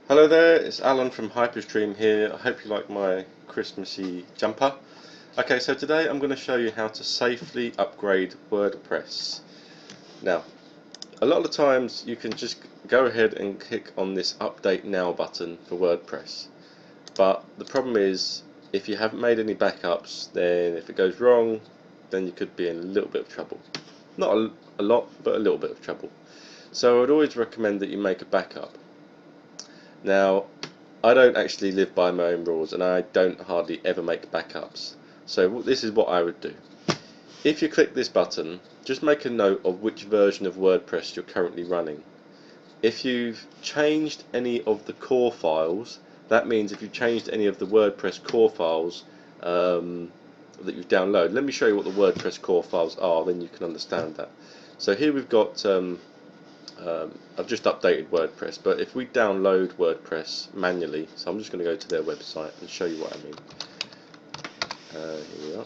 Hello there, it's Alan from Hyperstream here. I hope you like my Christmassy jumper. Okay, so today I'm going to show you how to safely upgrade WordPress. Now, a lot of the times you can just go ahead and click on this Update Now button for WordPress. But the problem is, if you haven't made any backups, then if it goes wrong, then you could be in a little bit of trouble. Not a lot, but a little bit of trouble. So I'd always recommend that you make a backup. Now, I don't actually live by my own rules, and I don't hardly ever make backups. So this is what I would do. If you click this button, just make a note of which version of WordPress you're currently running. If you've changed any of the core files, that means if you've changed any of the WordPress core files that you've downloaded. Let me show you what the WordPress core files are, then you can understand that. So here we've got I've just updated WordPress, but if we download WordPress manually, so I'm just going to go to their website and show you what I mean. Here we are.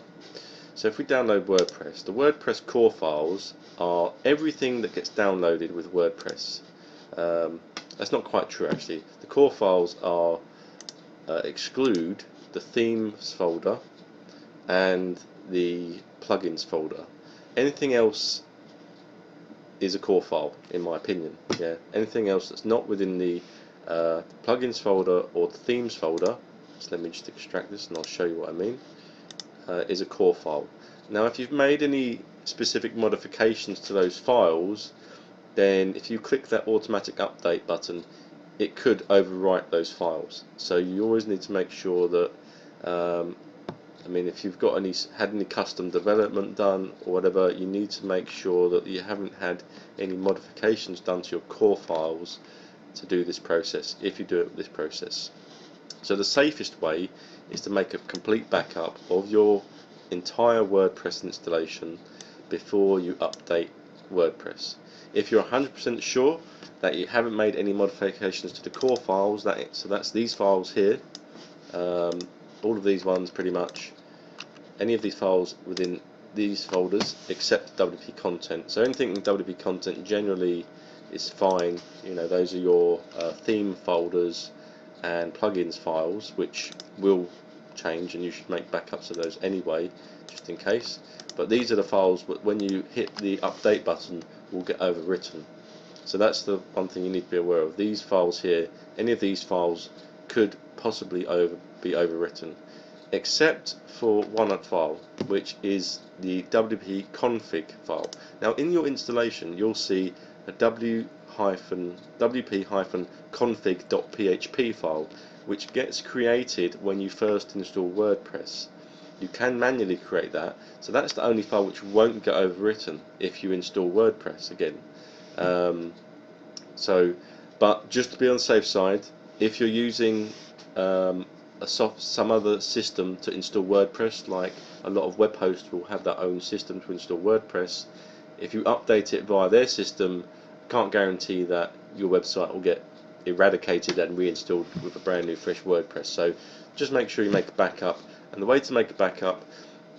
So if we download WordPress, the WordPress core files are everything that gets downloaded with WordPress. That's not quite true actually. The core files are exclude the themes folder and the plugins folder. Anything else is a core file, in my opinion. Yeah. Anything else that's not within the plugins folder or the themes folder, so let me just extract this and I'll show you what I mean, is a core file. Now if you've made any specific modifications to those files, then if you click that automatic update button, it could overwrite those files. So you always need to make sure that if you've got had any custom development done or whatever, you need to make sure that you haven't had any modifications done to your core files to do this process, if you do it with this process. So the safest way is to make a complete backup of your entire WordPress installation before you update WordPress. If you're 100% sure that you haven't made any modifications to the core files, so that's these files here, all of these ones pretty much, any of these files within these folders except WP content. So anything in WP content generally is fine. You know, those are your theme folders and plugins files, which will change, and you should make backups of those anyway, just in case. But these are the files that when you hit the update button will get overwritten. So that's the one thing you need to be aware of. These files here, any of these files could possibly be overwritten, except for one file, which is the WP config file. Now in your installation you'll see a wp-config.php file, which gets created when you first install WordPress. You can manually create that, so that's the only file which won't get overwritten if you install WordPress again. But just to be on the safe side, if you're using some other system to install WordPress, like a lot of web hosts will have their own system to install WordPress, if you update it via their system, can't guarantee that your website will get eradicated and reinstalled with a brand new fresh WordPress. So just make sure you make a backup, and the way to make a backup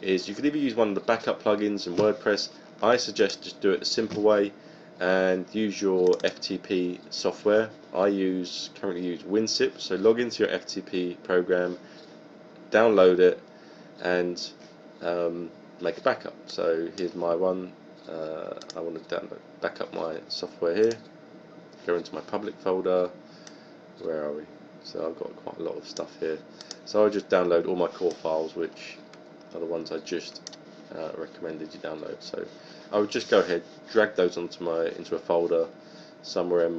is you could either use one of the backup plugins in WordPress. I suggest just do it a simple way and use your FTP software. I currently use WinZip, so log into your FTP program, download it, and make a backup. So here's my one. I want to back up my software here. Go into my public folder. Where are we? So I've got quite a lot of stuff here. So I just download all my core files, which are the ones I just recommended you download. So I would just go ahead, drag those into a folder somewhere in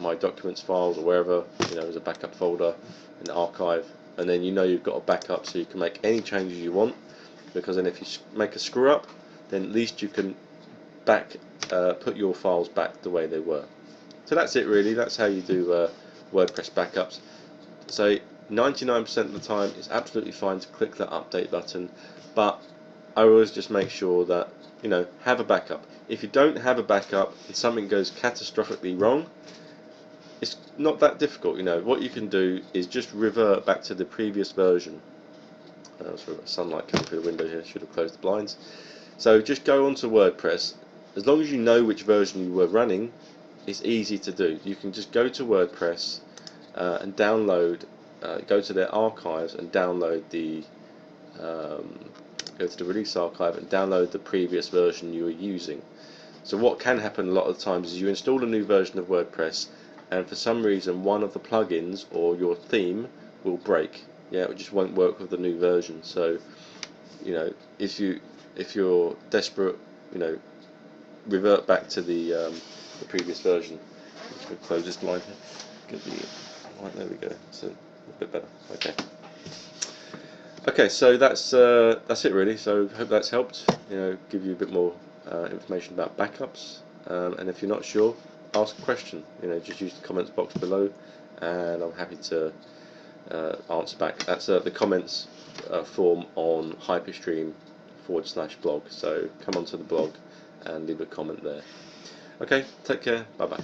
my documents files or wherever, as a backup folder in the archive, and then you've got a backup, so you can make any changes you want, because then if you make a screw up, then at least you can put your files back the way they were. So that's it really. That's how you do WordPress backups. So 99% of the time it's absolutely fine to click that update button, but I always just make sure that have a backup. If you don't have a backup and something goes catastrophically wrong, it's not that difficult. What you can do is just revert back to the previous version. Sorry, I've got sunlight coming through the window here, should have closed the blinds. So just go onto WordPress. As long as you know which version you were running, it's easy to do. You can just go to WordPress, and download, go to their archives and download the go to the release archive and download the previous version you were using. So what can happen a lot of the times is you install a new version of WordPress, and for some reason one of the plugins or your theme will break. Yeah, it just won't work with the new version. So, you know, if you're desperate, you know, revert back to the previous version. I'm just going to close this line here. Get the right, there we go. So a bit better. Okay. Okay, so that's it really. So hope that's helped. You know, give you a bit more information about backups. And if you're not sure, ask a question. You know, just use the comments box below, and I'm happy to answer back. That's the comments form on hyperstream/blog. So come onto the blog and leave a comment there. Okay, take care. Bye bye.